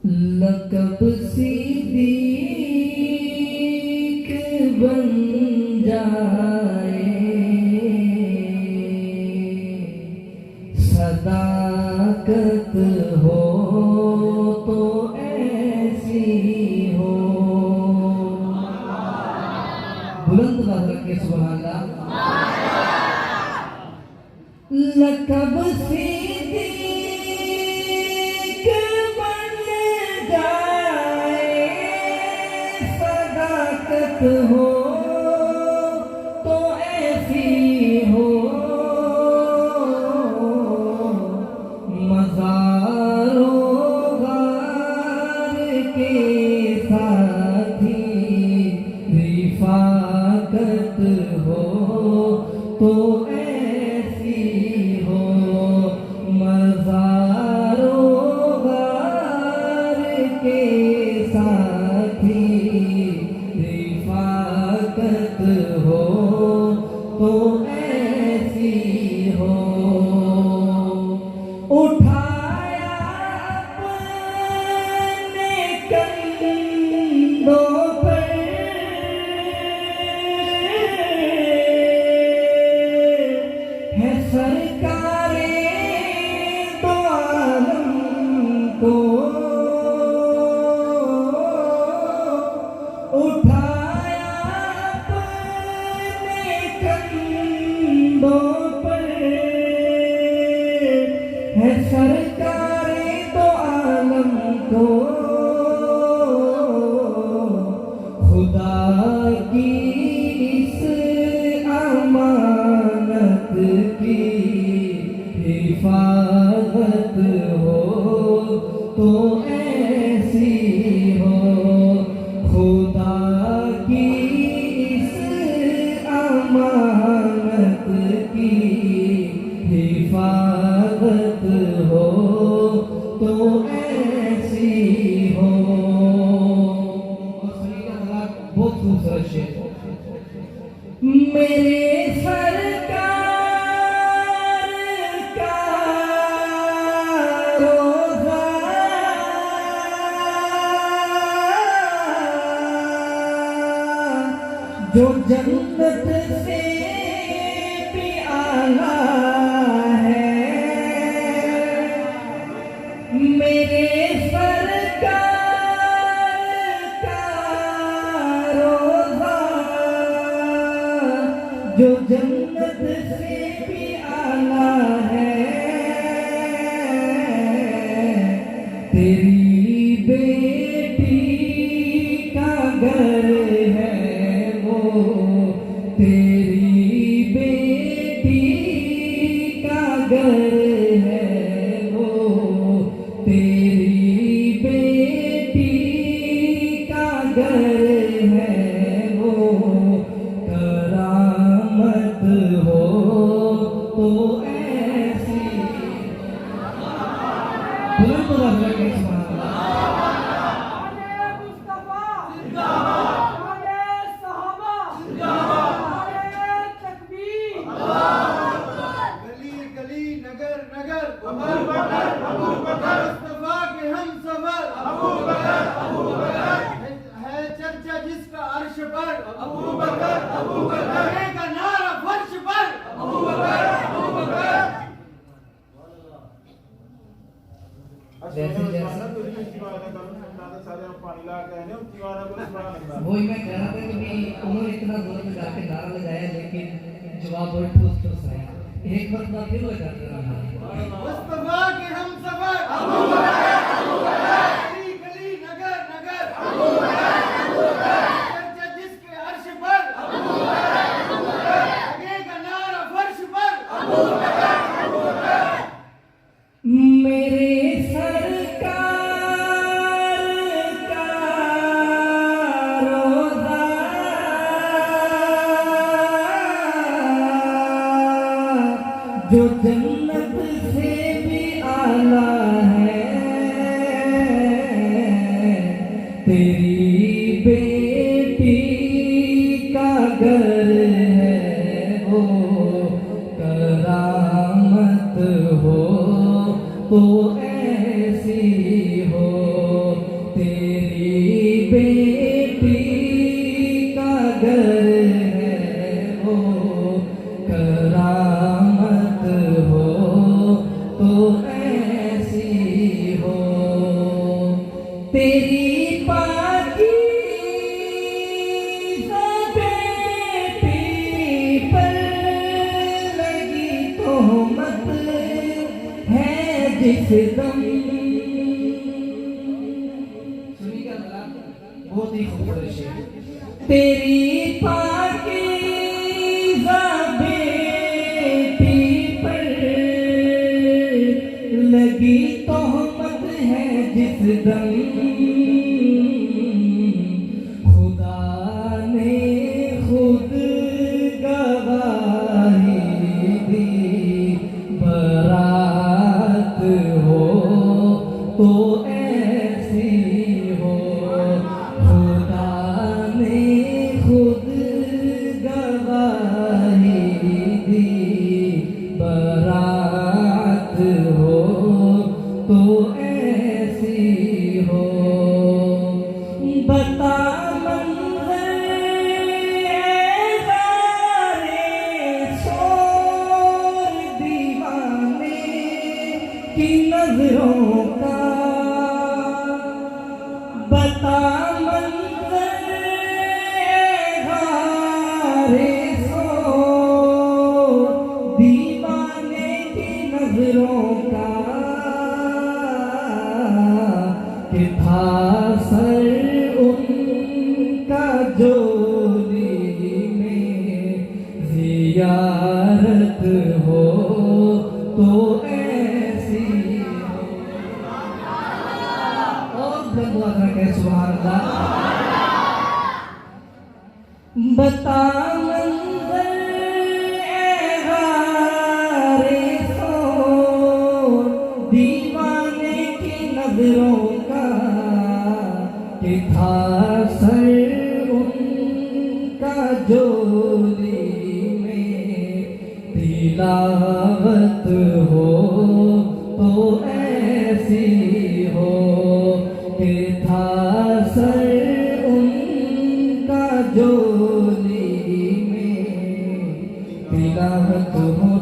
लक़ब सिद्दीक़ बन जाए, सदाकत हो तो ऐसी हो। बुलंद आवाज़ रख के सुभान अल्लाह। लक़ब सिद्दीक़ बन जाए, सदाकत हो तो ऐसी हो। मज़ारों गार के साथी रिफ़ाक़त हो तो ऐसी हो। मज़ारों गार के साथी रिफ़ाक़त हो तो ऐसी हो। उठाया अपने कंधों पर है सरकारे दो आलम को। उठाया अपने कंधों पर है सरकारे दो आलम को। खुदा की इस अमानत की हिफाजत हो तो ऐसी हो। खुदा की इस अमानत की हिफाजत हो तो ऐसी हो। बहुत खूबसूरत शेर। मेरे सरकार का रोज़ा जो जन्नत से भी आला है। मेरे सरकार का रोज़ा जो जन्नत से भी आला है। तेरी बेटी का घर है वो, तेरी बेटी का घर है वो। तेरी बेटी का घर है वो। करामत हो तो ऐसी। बुलंद आवाज़ रख के सुभान अल्लाह। है चर्चा जिसका अर्श पर अबू बकर का नारा फर्श पर अबू बकर। वही मैं कह रहा था कि उन्होंने इतना जोर में जाके नारा लगाया लेकिन जवाब बहुत ठोस ठोस आया। एक बार फिर वो कर रहा है मुस्तफा के हम सफर अबू बकर गली गली नगर नगर अबू बकर चर्चा जिसके अर्श पर अबू बकर लगेगा नारा फर्श पर अबू बकर। मेरे सरकार का रोज़ा जो जन्नत से भी आला है। तेरी बेटी का घर है वो। करामत हो तो ऐसी हो। दम। सुनिएगा जरा, बहुत ही खूबसूरत शेर। तेरी पाकीज़ा बेटी पर लगी तोहमत है जिस दम, खुदा ने खुद गवाही दी, बरात हो तो ऐसी हो। खुदा ने खुद गवाही दी, बरात हो तो ऐसी हो। बता मंज़र शोर दीवाने की नजरों का, बता मंज़र शोर दीवाने की नजरों का, कि था सर उनका जोली में, ज़ियारत हो तो ऐसी हो। और दुआ करके सुभान अल्लाह। बता मंज़र दीवाने की नजरों का, कि था सर उनका जोली में, तिलावत हो तो ऐसी हो। कि था सर उनका जोली में, तिलावत हो